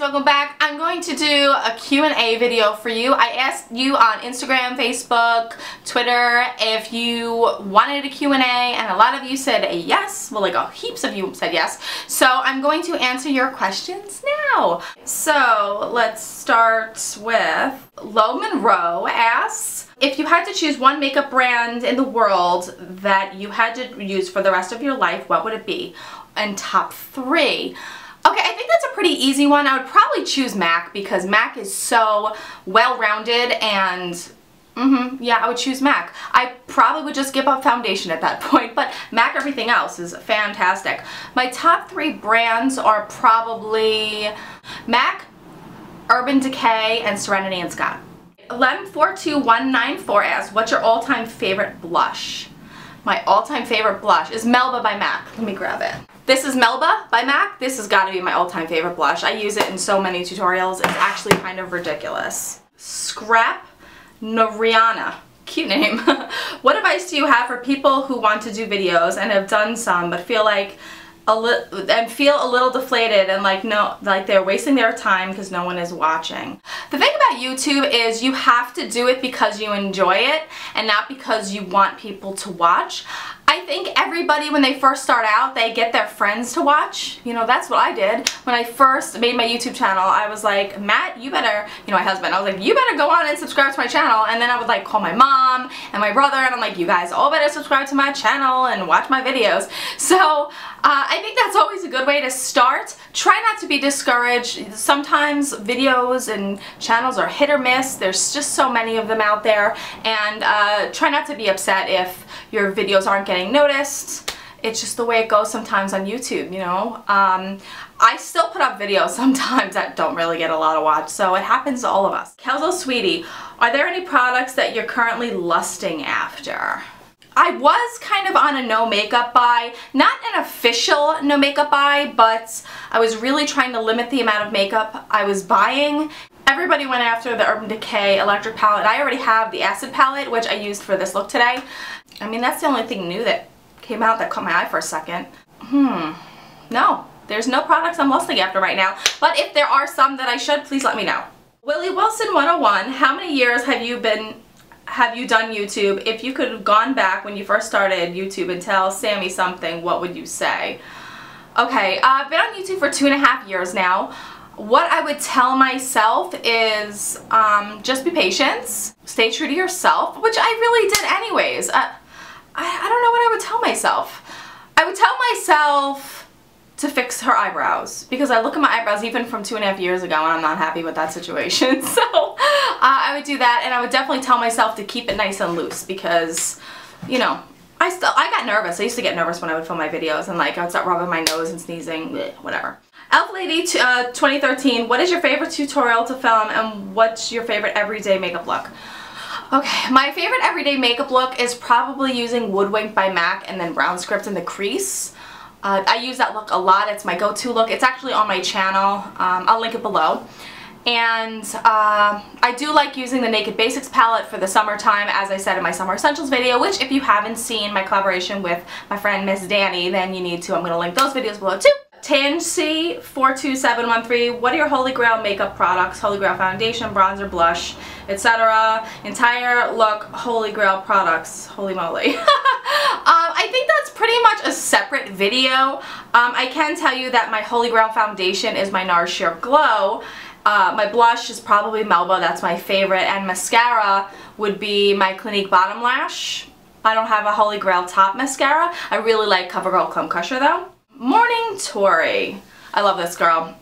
welcome back. I'm going to do a Q&A video for you. I asked you on Instagram, Facebook, Twitter if you wanted a Q&A, and a lot of you said yes. Well, like heaps of you said yes. So I'm going to answer your questions now. So let's start with Lo Monroe asks, if you had to choose one makeup brand in the world that you had to use for the rest of your life, what would it be? And top 3. Okay, I think that's a pretty easy one. I would probably choose MAC because MAC is so well-rounded and yeah, I would choose MAC. I probably would just give up foundation at that point, but MAC everything else is fantastic. My top 3 brands are probably MAC, Urban Decay, and Serenity and Scott. Lem42194 asks, what's your all-time favorite blush? My all-time favorite blush is Melba by MAC. Let me grab it. This is Melba by MAC. This has got to be my all-time favorite blush. I use it in so many tutorials. It's actually kind of ridiculous. Scrap Noriana. Cute name. What advice do you have for people who want to do videos and have done some but feel like a little deflated and like they're wasting their time because no one is watching? The thing about YouTube is you have to do it because you enjoy it and not because you want people to watch. I think everybody, when they first start out, they get their friends to watch. You know, that's what I did. When I first made my YouTube channel, I was like, Matt, you better, you know, my husband, I was like, you better go on and subscribe to my channel. And then I would like call my mom and my brother and I'm like, you guys all better subscribe to my channel and watch my videos. So I think that's always a good way to start. Try not to be discouraged. Sometimes videos and channels are hit or miss. There's just so many of them out there. And try not to be upset if your videos aren't getting noticed. It's just the way it goes sometimes on YouTube, you know. I still put up videos sometimes that don't really get a lot of watch, so it happens to all of us. Kelso Sweetie, are there any products that you're currently lusting after? I was kind of on a no makeup buy, not an official no makeup buy, but I was really trying to limit the amount of makeup I was buying. Everybody went after the Urban Decay Electric palette. I already have the Acid palette, which I used for this look today. I mean, that's the only thing new that came out that caught my eye for a second. No, there's no products I'm lusting after right now, but if there are some that I should, please let me know. Willie Wilson 101, how many years have you done YouTube? If you could have gone back when you first started YouTube and tell Sammy something, what would you say? Okay, I've been on YouTube for 2.5 years now. What I would tell myself is just be patient, stay true to yourself, which I really did anyways. I don't know what I would tell myself. I would tell myself to fix her eyebrows because I look at my eyebrows even from 2.5 years ago and I'm not happy with that situation. So I would do that, and I would definitely tell myself to keep it nice and loose because, you know, I got nervous. I used to get nervous when I would film my videos and like I would start rubbing my nose and sneezing, bleh, whatever. Elf Lady 2013, what is your favorite tutorial to film and what's your favorite everyday makeup look? Okay, my favorite everyday makeup look is probably using Woodwink by MAC and then brown script in the crease. I use that look a lot. It's my go-to look. It's actually on my channel. I'll link it below. And I do like using the Naked Basics palette for the summertime, as I said in my Summer Essentials video, which if you haven't seen my collaboration with my friend Miss Danny, then you need to. I'm going to link those videos below too. Tansy42713, what are your Holy Grail makeup products? Holy Grail foundation, bronzer, blush, etc. Entire look Holy Grail products. Holy moly. I think that's pretty much a separate video. I can tell you that my Holy Grail foundation is my NARS Sheer Glow. My blush is probably Melba, that's my favorite, and mascara would be my Clinique Bottom Lash. I don't have a Holy Grail top mascara. I really like CoverGirl Clump Crusher though. Morning Tori. I love this girl.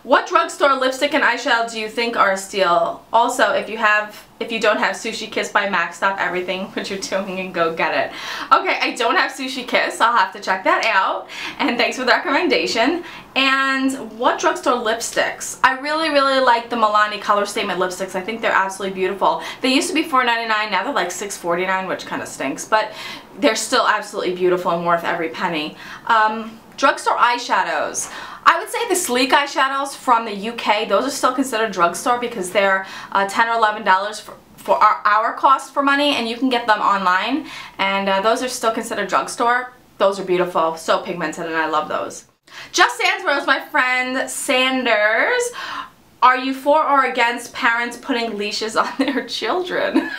What drugstore lipstick and eyeshadow do you think are a steal? Also, if you don't have Sushi Kiss by MAC, stop everything what you're doing and go get it. Okay, I don't have Sushi Kiss. I'll have to check that out. And thanks for the recommendation. And what drugstore lipsticks? I really like the Milani Color Statement lipsticks. I think they're absolutely beautiful. They used to be $4.99. Now they're like $6.49, which kind of stinks. But they're still absolutely beautiful and worth every penny. Drugstore eyeshadows. I would say the sleek eyeshadows from the UK, those are still considered drugstore because they're $10 or $11 for our cost for money, and you can get them online, and those are still considered drugstore. Those are beautiful, so pigmented, and I love those. Just Sanders, my friend Sanders. Are you for or against parents putting leashes on their children?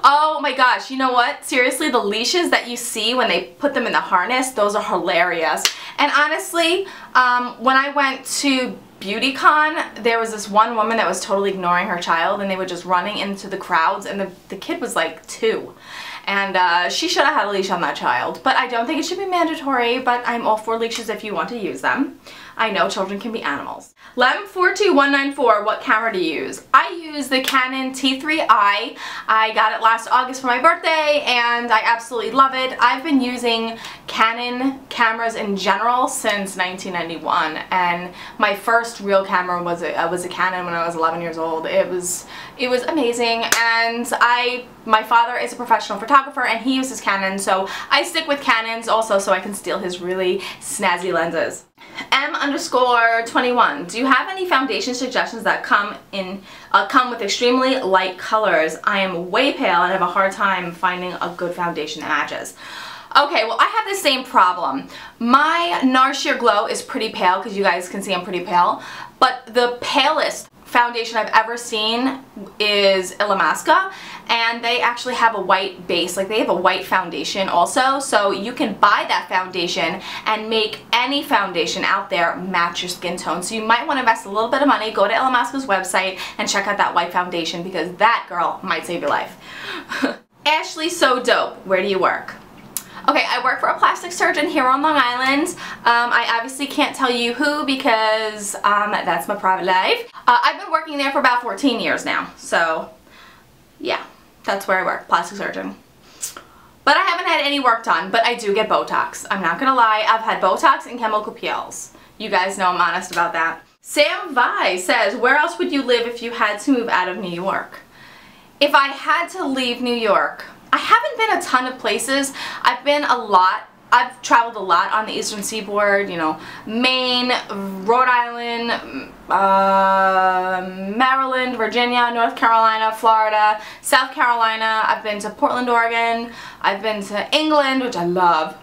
Oh my gosh, you know what? Seriously, the leashes that you see when they put them in the harness, those are hilarious. And honestly, when I went to BeautyCon, there was this one woman that was totally ignoring her child, and they were just running into the crowds, and the kid was like 2. And she should have had a leash on that child. But I don't think it should be mandatory, but I'm all for leashes if you want to use them. I know children can be animals. Lem42194, what camera do you use? I use the Canon T3i. I got it last August for my birthday and I absolutely love it. I've been using Canon cameras in general since 1991, and my first real camera was a Canon when I was 11 years old. It was amazing, and my father is a professional photographer and he uses Canon, so I stick with Canons also so I can steal his really snazzy lenses. M_21, do you have any foundation suggestions that come with extremely light colors? I am way pale and have a hard time finding a good foundation that matches. Okay, well I have the same problem. My NARS Sheer Glow is pretty pale, because you guys can see I'm pretty pale, but the palest foundation I've ever seen is Illamasqua, and they actually have a white base. Like, they have a white foundation also, so you can buy that foundation and make any foundation out there match your skin tone. So you might want to invest a little bit of money, go to Illamasqua's website and check out that white foundation, because that girl might save your life. Ashley So Dope, where do you work? Okay, I work for a plastic surgeon here on Long Island. I obviously can't tell you who, because that's my private life. I've been working there for about 14 years now, so yeah, that's where I work, plastic surgeon. But I haven't had any work done, but I do get Botox. I'm not gonna lie, I've had Botox and chemical peels. You guys know I'm honest about that. Sam Vi says, where else would you live if you had to move out of New York? If I had to leave New York, I haven't been a ton of places. I've traveled a lot on the Eastern Seaboard, you know, Maine, Rhode Island, Maryland, Virginia, North Carolina, Florida, South Carolina. I've been to Portland, Oregon. I've been to England, which I love.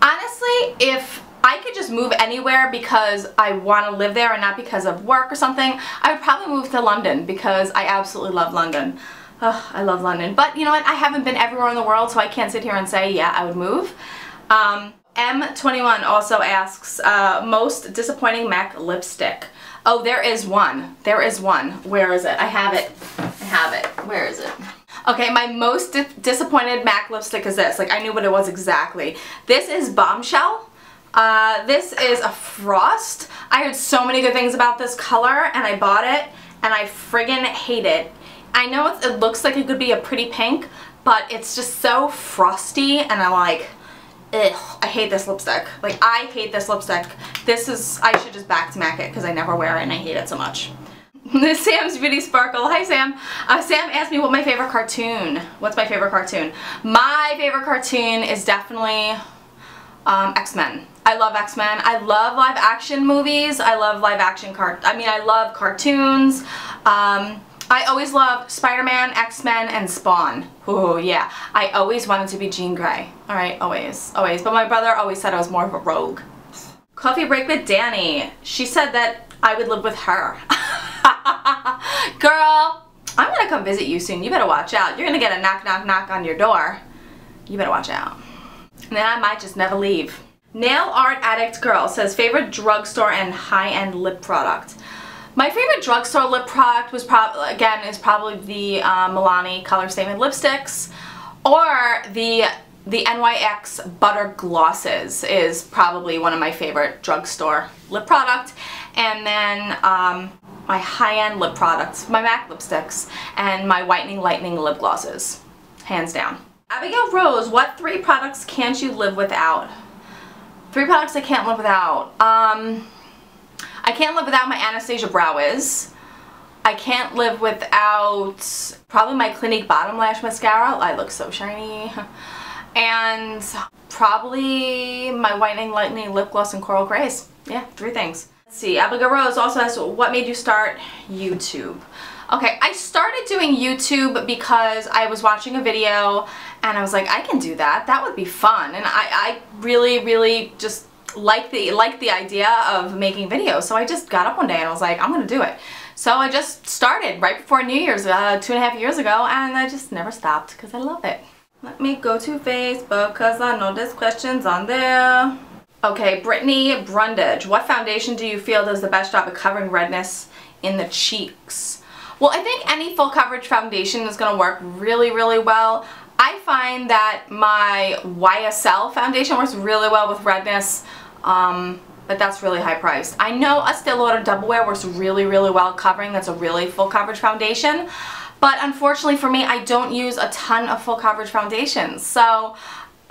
Honestly, if I could just move anywhere because I want to live there and not because of work or something, I would probably move to London, because I absolutely love London. Oh, I love London. But you know what? I haven't been everywhere in the world, so I can't sit here and say, yeah, I would move. M21 also asks, most disappointing MAC lipstick. Oh, there is one. There is one. Where is it? I have it. I have it. Where is it? Okay, my most disappointed MAC lipstick is this. Like, I knew what it was exactly. This is Bombshell. This is a Frost. I heard so many good things about this color, and I bought it, and I friggin' hate it. I know it looks like it could be a pretty pink, but it's just so frosty, and I'm like, ugh, I hate this lipstick. Like, I hate this lipstick. I should just back to MAC it, because I never wear it and I hate it so much. This Sam's Beauty Sparkle. Hi Sam. Sam asked me what's my favorite cartoon. My favorite cartoon is definitely X-Men. I love X-Men. I love live action movies. I love live action I love cartoons. I always loved Spider-Man, X-Men, and Spawn. Oh yeah. I always wanted to be Jean Grey. Alright, always. Always. But my brother always said I was more of a rogue. Coffee break with Danny. She said that I would live with her. Girl, I'm gonna come visit you soon. You better watch out. You're gonna get a knock knock knock on your door. You better watch out. And then I might just never leave. Nail Art Addict Girl says, favorite drugstore and high-end lip product. My favorite drugstore lip product was probably the Milani Color Statement lipsticks, or the NYX Butter Glosses is probably one of my favorite drugstore lip product. And then my high-end lip products, my MAC lipsticks, and my Whitening Lightning lip glosses, hands down. Abigail Rose, what 3 products can't you live without? 3 products I can't live without. I can't live without my Anastasia Brow Wiz. I can't live without probably my Clinique Bottom Lash Mascara. I look so shiny. And probably my Whitening Lightning Lip Gloss and Coral Grays. Yeah, 3 things. Let's see, Abigail Rose also asks, what made you start YouTube? Okay, I started doing YouTube because I was watching a video and I was like, I can do that. That would be fun. And I really just liked the idea of making videos. So I just got up one day and I was like, I'm gonna do it. So I just started right before New Year's, 2.5 years ago, and I just never stopped because I love it. Let me go to Facebook because I know there's questions on there. Okay, Brittany Brundage. What foundation do you feel does the best job of covering redness in the cheeks? Well, I think any full coverage foundation is going to work really, really well. I find that my YSL foundation works really well with redness, but that's really high priced. I know a Estee Lauder Double Wear works really, really well covering. That's a really full coverage foundation. But unfortunately for me, I don't use a ton of full coverage foundations. So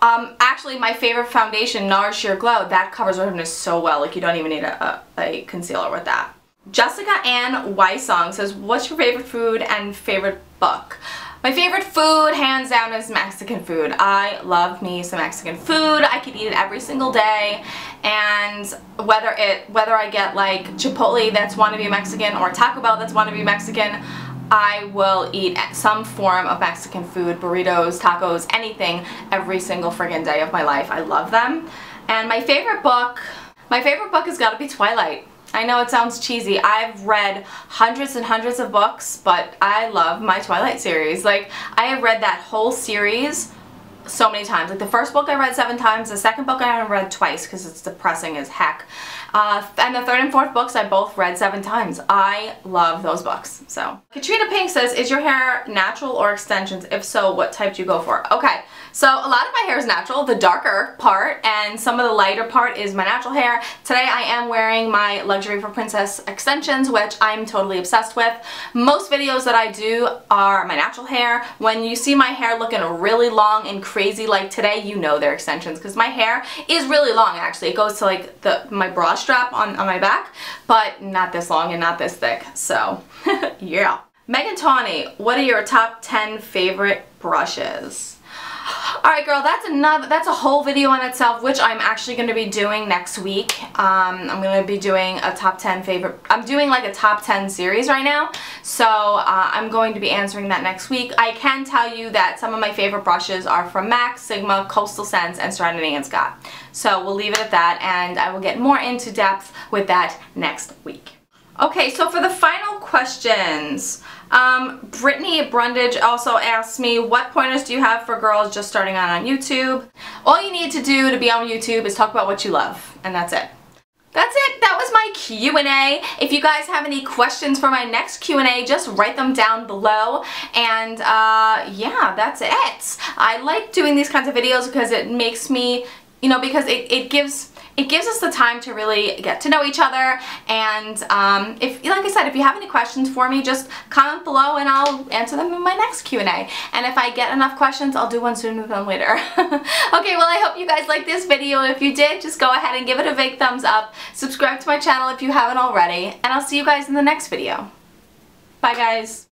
actually my favorite foundation, NARS Sheer Glow, that covers redness so well. Like you don't even need a concealer with that. Jessica Ann Wysong says, what's your favorite food and favorite book? My favorite food, hands down, is Mexican food. I love me some Mexican food. I could eat it every single day, and whether I get like Chipotle that's wannabe Mexican or Taco Bell that's wannabe Mexican, I will eat some form of Mexican food, burritos, tacos, anything, every single friggin' day of my life. I love them. And my favorite book has got to be Twilight. I know it sounds cheesy. I've read hundreds and hundreds of books, but I love my Twilight series. Like, I have read that whole series so many times. Like, the first book I read 7 times, the second book I haven't read twice because it's depressing as heck. And the third and fourth books I both read 7 times. I love those books. So, Katrina Pink says, is your hair natural or extensions? If so, what type do you go for? Okay, so a lot of my hair is natural, the darker part, and some of the lighter part is my natural hair. Today I am wearing my Luxury for Princess extensions, which I'm totally obsessed with. Most videos that I do are my natural hair. When you see my hair looking really long and crazy like today, you know they're extensions, because my hair is really long actually. It goes to like my bra strap on my back, but not this long and not this thick, so yeah. Megan Tawney, what are your top 10 favorite brushes? Alright girl, that's a whole video on itself, which I'm actually going to be doing next week. I'm going to be doing a top 10 favorite, I'm doing like a top 10 series right now, so I'm going to be answering that next week. I can tell you that some of my favorite brushes are from MAC, Sigma, Coastal Scents, and Serenity & Scott. So we'll leave it at that, and I will get more into depth with that next week. Okay, so for the final questions, Brittany Brundage also asked me, what pointers do you have for girls just starting out on YouTube? All you need to do to be on YouTube is talk about what you love, and that's it. That's it. That was my Q&A. If you guys have any questions for my next Q&A, just write them down below. And yeah, that's it. I like doing these kinds of videos because it makes me, you know, because it gives us the time to really get to know each other, and if, like I said, if you have any questions for me, just comment below and I'll answer them in my next Q&A. And if I get enough questions, I'll do one sooner than later. Okay, well, I hope you guys liked this video. If you did, just go ahead and give it a big thumbs up. Subscribe to my channel if you haven't already, and I'll see you guys in the next video. Bye, guys.